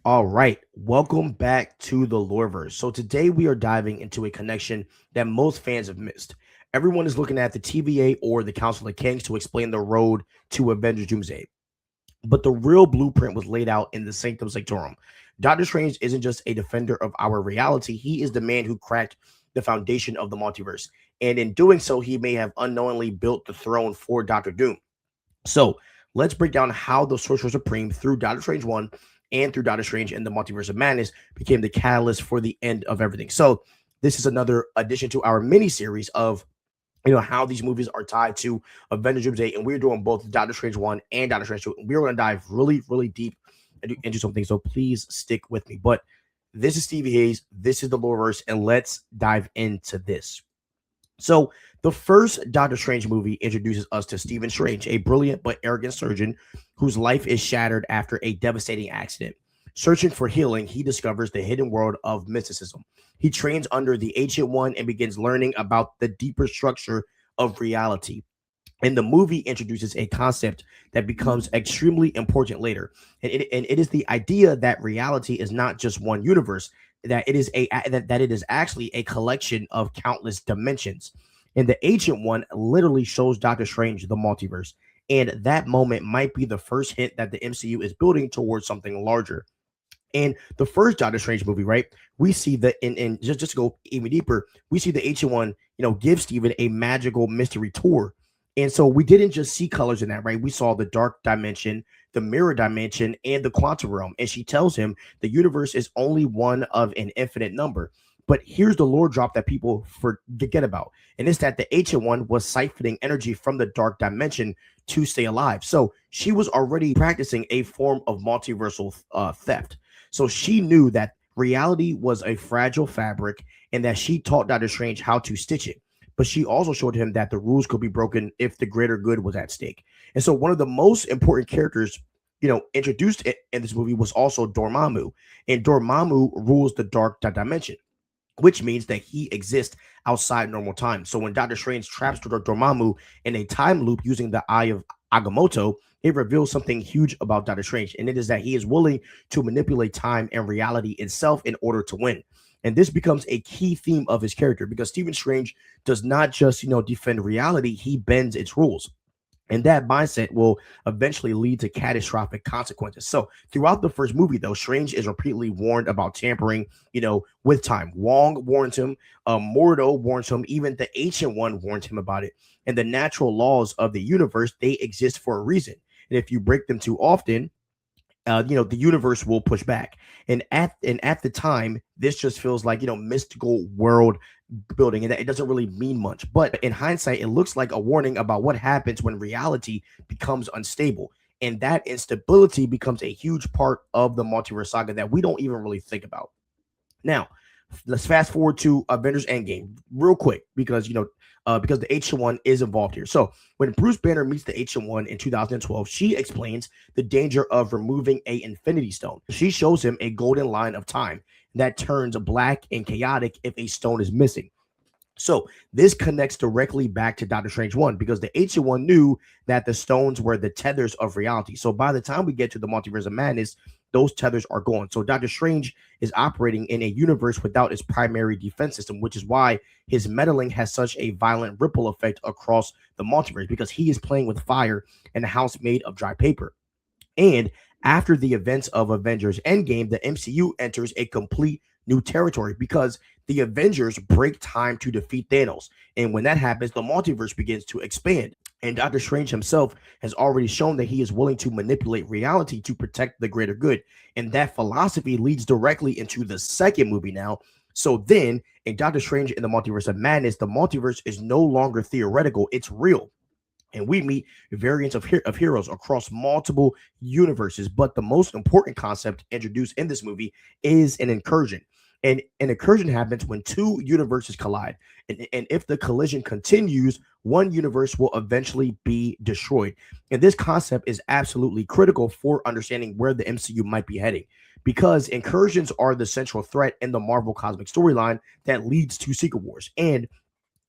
All right, welcome back to the Loreverse. So today we are diving into a connection that most fans have missed. Everyone is looking at the TVA or the Council of Kings to explain the road to Avengers Doomsday, but the real blueprint was laid out in the Sanctum Sanctorum. Doctor Strange isn't just a defender of our reality; he is the man who cracked the foundation of the multiverse, and in doing so, he may have unknowingly built the throne for Doctor Doom. So let's break down how the Sorcerer Supreme through Doctor Strange 1 and through Doctor Strange and the Multiverse of Madness became the catalyst for the end of everything. So this is another addition to our mini series of how these movies are tied to Avengers Doomsday, and we're doing both Doctor Strange 1 and Doctor Strange 2. We're going to dive really, really deep into something. So please stick with me. But this is Stevie Hayes. This is the Loreverse, and let's dive into this. So, the first Doctor Strange movie introduces us to Stephen Strange, a brilliant but arrogant surgeon whose life is shattered after a devastating accident. Searching for healing, he discovers the hidden world of mysticism. He trains under the Ancient One and begins learning about the deeper structure of reality. And the movie introduces a concept that becomes extremely important later. And it is the idea that reality is not just one universe, that it is actually a collection of countless dimensions. And the Ancient One literally shows Doctor Strange the multiverse. And that moment might be the first hint that the MCU is building towards something larger. And the first Doctor Strange movie, right? We see that in just to go even deeper, we see the Ancient One, give Steven a magical mystery tour. And so we didn't just see colors in that, right? We saw the dark dimension, the mirror dimension, and the quantum realm. And she tells him the universe is only one of an infinite number. But here's the lore drop that people forget about. And it's that the Ancient One was siphoning energy from the dark dimension to stay alive. So she was already practicing a form of multiversal theft. So she knew that reality was a fragile fabric and that she taught Doctor Strange how to stitch it. But she also showed him that the rules could be broken if the greater good was at stake. And so one of the most important characters, introduced in this movie was also Dormammu. And Dormammu rules the dark dimension, which means that he exists outside normal time. So when Doctor Strange traps Dormammu in a time loop using the Eye of Agamotto, it reveals something huge about Doctor Strange, and it is that he is willing to manipulate time and reality itself in order to win. And this becomes a key theme of his character because Stephen Strange does not just, defend reality, he bends its rules. And that mindset will eventually lead to catastrophic consequences. So throughout the first movie, though, Strange is repeatedly warned about tampering, with time. Wong warns him, Mordo warns him, even the Ancient One warns him about it. And the natural laws of the universe, they exist for a reason. And if you break them too often, the universe will push back. And at the time, this just feels like mystical world building, and that it doesn't really mean much. But in hindsight, it looks like a warning about what happens when reality becomes unstable, and that instability becomes a huge part of the multiverse saga that we don't even really think about. Now, let's fast forward to Avengers Endgame real quick because the Ancient One is involved here. So when Bruce Banner meets the Ancient One in 2012, she explains the danger of removing a Infinity Stone. She shows him a golden line of time that turns black and chaotic if a stone is missing. So this connects directly back to Doctor Strange 1 because the Ancient One knew that the stones were the tethers of reality. So by the time we get to the Multiverse of Madness, those tethers are gone. So Doctor Strange is operating in a universe without its primary defense system, which is why his meddling has such a violent ripple effect across the multiverse because he is playing with fire in a house made of dry paper. And after the events of Avengers Endgame, the MCU enters a complete new territory because the Avengers break time to defeat Thanos. And when that happens, the multiverse begins to expand. And Doctor Strange himself has already shown that he is willing to manipulate reality to protect the greater good. And that philosophy leads directly into the second movie now. So then, in Doctor Strange in the Multiverse of Madness, the multiverse is no longer theoretical, it's real. And we meet variants of heroes across multiple universes. But the most important concept introduced in this movie is an incursion. And an incursion happens when two universes collide. And if the collision continues, one universe will eventually be destroyed. And this concept is absolutely critical for understanding where the MCU might be heading because incursions are the central threat in the Marvel cosmic storyline that leads to Secret Wars. And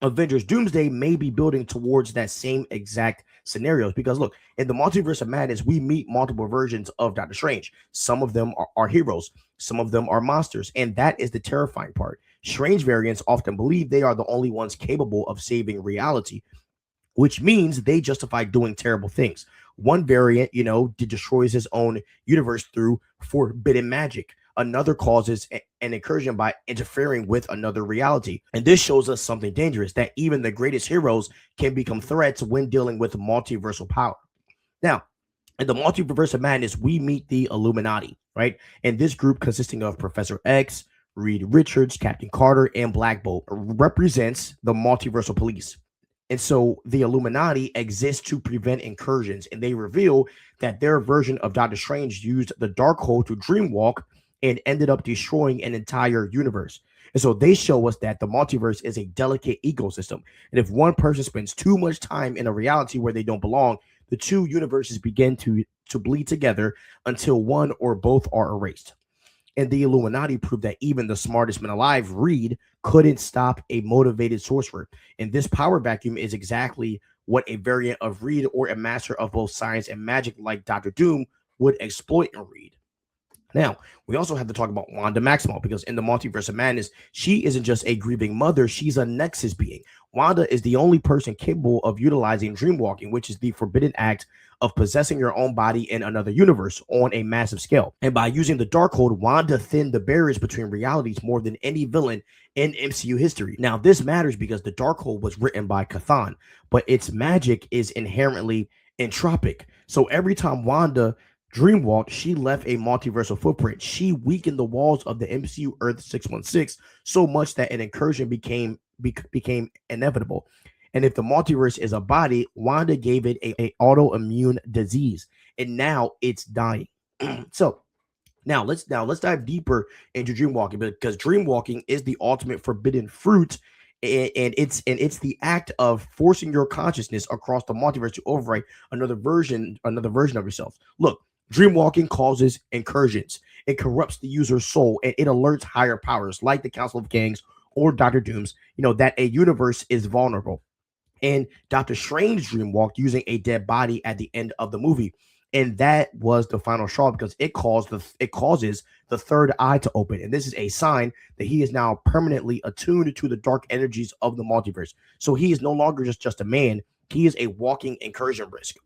Avengers Doomsday may be building towards that same exact scenarios because look, in the multiverse of madness, we meet multiple versions of Doctor Strange. Some of them are heroes, some of them are monsters, and that is the terrifying part. Strange variants often believe they are the only ones capable of saving reality, which means they justify doing terrible things. One variant, destroys his own universe through forbidden magic. Another causes an incursion by interfering with another reality. And this shows us something dangerous, that even the greatest heroes can become threats when dealing with multiversal power. Now, in the multiverse of madness, we meet the Illuminati, right? And this group, consisting of Professor X, Reed Richards, Captain Carter, and Black Bolt, represents the multiversal police. And so the Illuminati exists to prevent incursions, and they reveal that their version of Doctor Strange used the Darkhold to dreamwalk and ended up destroying an entire universe. And so they show us that the multiverse is a delicate ecosystem. And if one person spends too much time in a reality where they don't belong, the two universes begin to bleed together until one or both are erased. And the Illuminati proved that even the smartest man alive, Reed, couldn't stop a motivated sorcerer. And this power vacuum is exactly what a variant of Reed or a master of both science and magic like Dr. Doom would exploit in Reed. Now, we also have to talk about Wanda Maximoff because in the Multiverse of Madness, she isn't just a grieving mother, she's a nexus being. Wanda is the only person capable of utilizing dreamwalking, which is the forbidden act of possessing your own body in another universe on a massive scale. And by using the Darkhold, Wanda thinned the barriers between realities more than any villain in MCU history. Now, this matters because the Darkhold was written by Cthon, but its magic is inherently entropic. So every time Wanda dreamwalked, she left a multiversal footprint. She weakened the walls of the MCU Earth 616 so much that an incursion became inevitable. And if the multiverse is a body, Wanda gave it a autoimmune disease, and now it's dying. So now let's dive deeper into dreamwalking, because dreamwalking is the ultimate forbidden fruit, and it's the act of forcing your consciousness across the multiverse to overwrite another version of yourself. Look, dreamwalking causes incursions. It corrupts the user's soul, and it alerts higher powers like the Council of Kings or Doctor Doom's, that a universe is vulnerable. And Doctor Strange dreamwalked using a dead body at the end of the movie, and that was the final straw because it causes the third eye to open, and this is a sign that he is now permanently attuned to the dark energies of the multiverse. So he is no longer just a man; he is a walking incursion risk.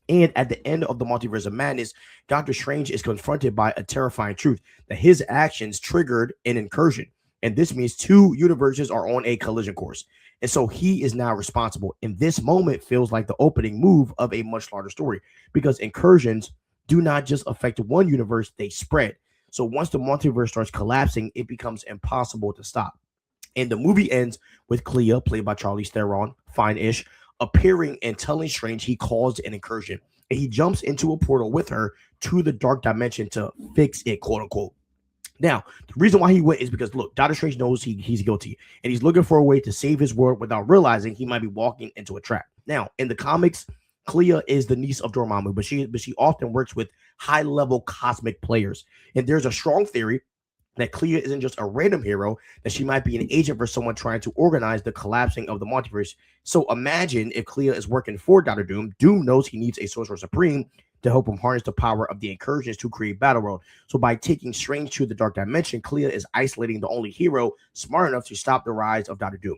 And at the end of the Multiverse of Madness, Doctor Strange is confronted by a terrifying truth that his actions triggered an incursion. And this means two universes are on a collision course. And so he is now responsible. And this moment feels like the opening move of a much larger story because incursions do not just affect one universe, they spread. So once the multiverse starts collapsing, it becomes impossible to stop. And the movie ends with Clea, played by Charlize Theron, fine-ish, appearing and telling Strange he caused an incursion. And he jumps into a portal with her to the dark dimension to fix it, quote unquote. Now, the reason why he went is because, look, Doctor Strange knows he's guilty, and he's looking for a way to save his world without realizing he might be walking into a trap. Now, in the comics, Clea is the niece of Dormammu, but she often works with high-level cosmic players. And there's a strong theory that Clea isn't just a random hero, that she might be an agent for someone trying to organize the collapsing of the multiverse. So imagine if Clea is working for Doctor Doom. Doom knows he needs a Sorcerer Supreme to help him harness the power of the incursions to create Battleworld. So by taking Strange to the Dark Dimension, Clea is isolating the only hero smart enough to stop the rise of Doctor Doom.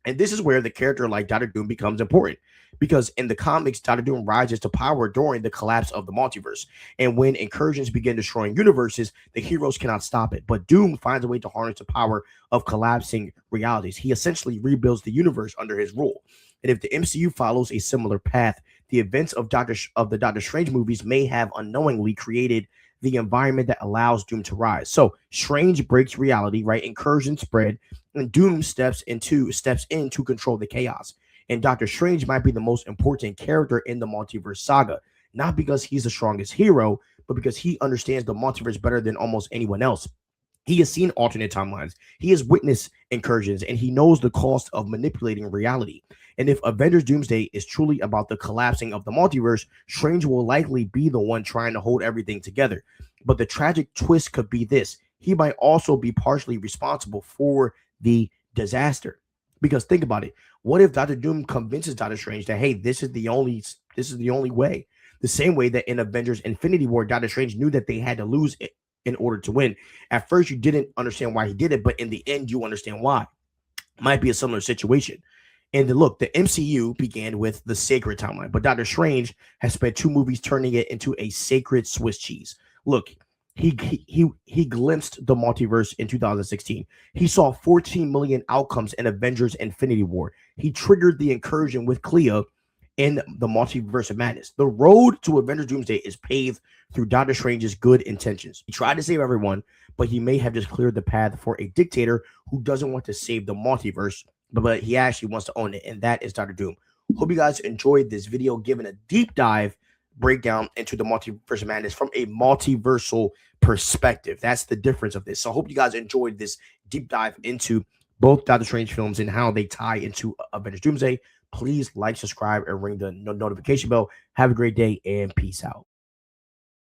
And this is where the character like Doctor Doom becomes important, because in the comics, Doctor Doom rises to power during the collapse of the multiverse. And when incursions begin destroying universes, the heroes cannot stop it. But Doom finds a way to harness the power of collapsing realities. He essentially rebuilds the universe under his rule. And if the MCU follows a similar path, the events of the Doctor Strange movies may have unknowingly created the environment that allows Doom to rise. So Strange breaks reality, right? Incursions spread, and Doom steps in to control the chaos. And Doctor Strange might be the most important character in the multiverse saga, not because he's the strongest hero, but because he understands the multiverse better than almost anyone else. He has seen alternate timelines, he has witnessed incursions, and he knows the cost of manipulating reality. And if Avengers Doomsday is truly about the collapsing of the multiverse, Strange will likely be the one trying to hold everything together. But the tragic twist could be this: he might also be partially responsible for the disaster. Because think about it. What if Doctor Doom convinces Doctor Strange that, hey, this is the only way? The same way that in Avengers Infinity War, Doctor Strange knew that they had to lose it in order to win. At first, you didn't understand why he did it, but in the end, you understand why. Might be a similar situation. And look, the MCU began with the sacred timeline, but Doctor Strange has spent two movies turning it into a sacred Swiss cheese. Look, he glimpsed the multiverse in 2016. He saw 14 million outcomes in Avengers Infinity War. He triggered the incursion with Clea in the multiverse of madness. The road to Avengers Doomsday is paved through Doctor Strange's good intentions. He tried to save everyone, but he may have just cleared the path for a dictator who doesn't want to save the multiverse, but he actually wants to own it, and that is Doctor Doom. Hope you guys enjoyed this video, giving a deep dive breakdown into the multiverse of madness from a multiversal perspective. That's the difference of this. So I hope you guys enjoyed this deep dive into both Doctor Strange films and how they tie into Avengers Doomsday. Please like, subscribe, and ring the notification bell. Have a great day and peace out.